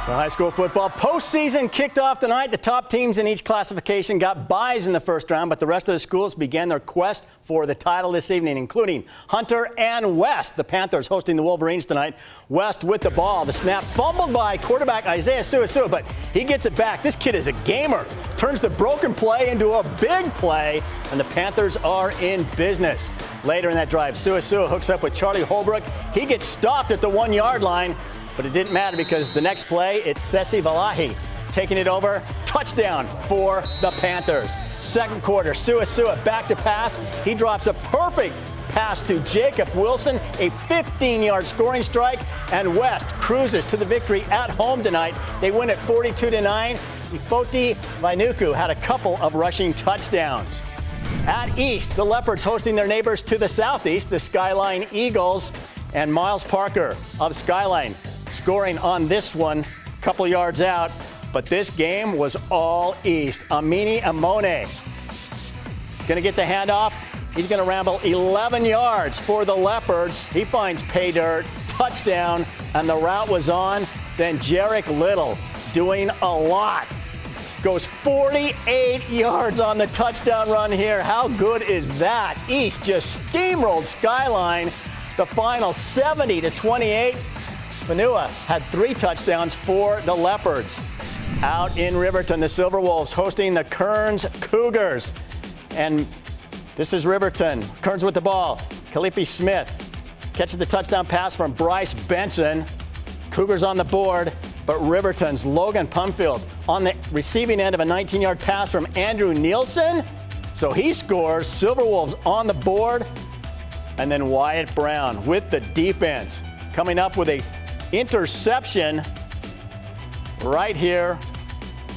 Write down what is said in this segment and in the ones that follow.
The high school football postseason kicked off tonight. The top teams in each classification got byes in the first round, but the rest of the schools began their quest for the title this evening, including Hunter and West. The Panthers hosting the Wolverines tonight. West with the ball. The snap fumbled by quarterback Isaiah Suasua, but he gets it back. This kid is a gamer. Turns the broken play into a big play, and the Panthers are in business. Later in that drive, Suasua hooks up with Charlie Holbrook. He gets stopped at the 1-yard line. But it didn't matter because the next play, it's Sesi Valahi taking it over. Touchdown for the Panthers. Second quarter, Suasua back to pass. He drops a perfect pass to Jacob Wilson, a 15-yard scoring strike, and West cruises to the victory at home tonight. They win at 42-9. Ifoti Vainuku had a couple of rushing touchdowns. At East, the Leopards hosting their neighbors to the southeast, the Skyline Eagles, and Miles Parker of Skyline scoring on this one, a couple yards out, but this game was all East. Amini Amone gonna get the handoff. He's gonna ramble 11 yards for the Leopards. He finds pay dirt, touchdown, and the route was on. Then Jarek Little doing a lot. Goes 48 yards on the touchdown run here. How good is that? East just steamrolled Skyline. The final 70-28. Manua had 3 touchdowns for the Leopards. Out in Riverton, the Silver Wolves hosting the Kearns Cougars. And this is Riverton. Kearns with the ball. Kalipi Smith catches the touchdown pass from Bryce Benson. Cougars on the board, but Riverton's Logan Pumfield on the receiving end of a 19-yard pass from Andrew Nielsen. So he scores. Silver Wolves on the board. And then Wyatt Brown with the defense coming up with a interception right here,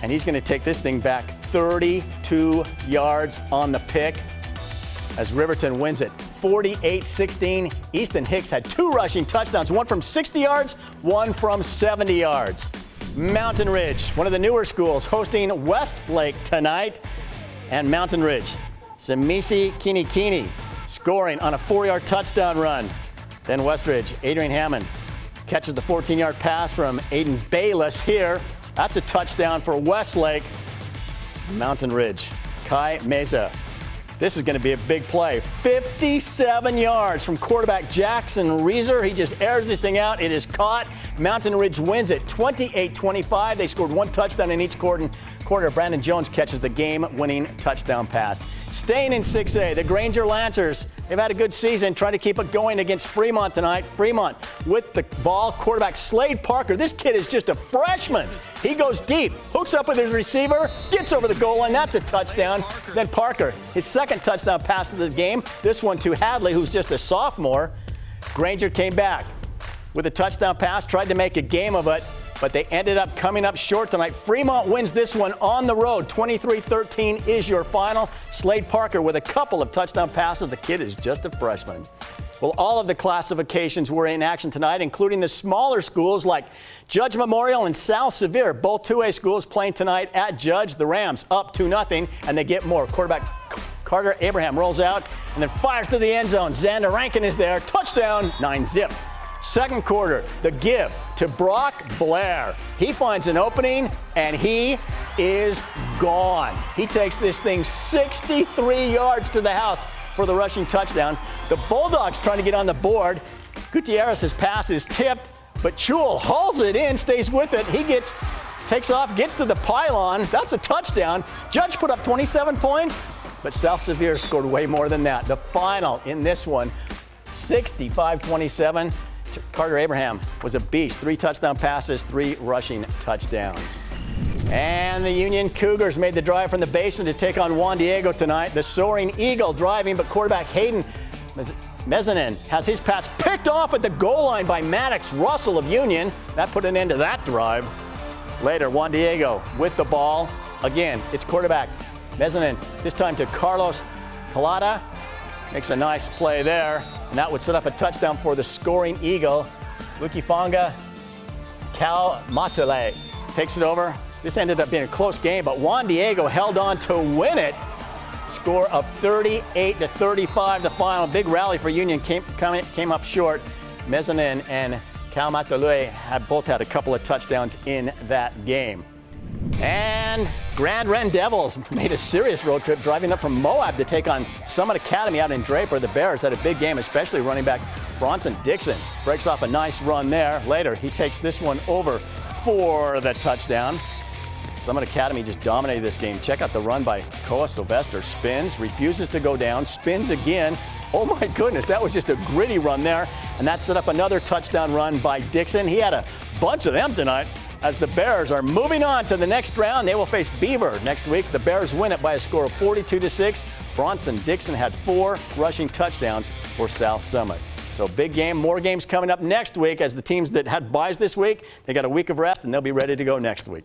and he's going to take this thing back 32 yards on the pick as Riverton wins it 48-16. Easton Hicks had 2 rushing touchdowns, one from 60 yards, one from 70 yards. Mountain Ridge, one of the newer schools, hosting Westlake tonight, and Mountain Ridge, Samisi Kinikini scoring on a 4-yard touchdown run. Then Westridge, Adrian Hammond catches the 14-yard pass from Aiden Bayless here. That's a touchdown for Westlake. Mountain Ridge, Kai Meza. This is going to be a big play. 57 yards from quarterback Jackson Reeser. He just airs this thing out. It is caught. Mountain Ridge wins it 28-25. They scored 1 touchdown in each quarter. Brandon Jones catches the game-winning touchdown pass. Staying in 6A, the Granger Lancers, they've had a good season, trying to keep it going against Fremont tonight. Fremont with the ball, quarterback Slade Parker. This kid is just a freshman. He goes deep, hooks up with his receiver, gets over the goal line. That's a touchdown. Then Parker, his second touchdown pass of the game, this one to Hadley, who's just a sophomore. Granger came back with a touchdown pass, tried to make a game of it, but they ended up coming up short tonight. Fremont wins this one on the road. 23-13 is your final. Slade Parker with a couple of touchdown passes. The kid is just a freshman. Well, all of the classifications were in action tonight, including the smaller schools like Judge Memorial and South Sevier. Both 2A schools playing tonight at Judge. The Rams up 2-0, and they get more. Quarterback Carter Abraham rolls out and then fires to the end zone. Xander Rankin is there. Touchdown, 9-zip. Second quarter, the give to Brock Blair. He finds an opening, and he is gone. He takes this thing 63 yards to the house for the rushing touchdown. The Bulldogs trying to get on the board. Gutierrez's pass is tipped, but Chul hauls it in, stays with it. He takes off, gets to the pylon. That's a touchdown. Judge put up 27 points, but South Sevier scored way more than that. The final in this one, 65-27. Carter Abraham was a beast. 3 touchdown passes, 3 rushing touchdowns. And the Union Cougars made the drive from the basin to take on Juan Diego tonight. The Soaring Eagle driving, but quarterback Hayden Mezzanine has his pass picked off at the goal line by Maddox Russell of Union. That put an end to that drive. Later, Juan Diego with the ball. Again, it's quarterback Mezzanine, this time to Carlos Palada. Makes a nice play there, and that would set up a touchdown for the Scoring Eagle. Lukifonga Cal Matule takes it over. This ended up being a close game, but Juan Diego held on to win it. Score of 38-35, the final. Big rally for Union came up short. Mezzanine and Kaumatalui both had a couple of touchdowns in that game. And Grand Ren Devils made a serious road trip driving up from Moab to take on Summit Academy out in Draper. The Bears had a big game, especially running back Bronson Dixon. Breaks off a nice run there. Later, he takes this one over for the touchdown. Summit Academy just dominated this game. Check out the run by Koa Sylvester. Spins, refuses to go down, spins again. Oh my goodness, that was just a gritty run there. And that set up another touchdown run by Dixon. He had a bunch of them tonight. As the Bears are moving on to the next round, they will face Beaver next week. The Bears win it by a score of 42-6. Bronson Dixon had 4 rushing touchdowns for South Summit. So big game, more games coming up next week as the teams that had byes this week, they got a week of rest and they'll be ready to go next week.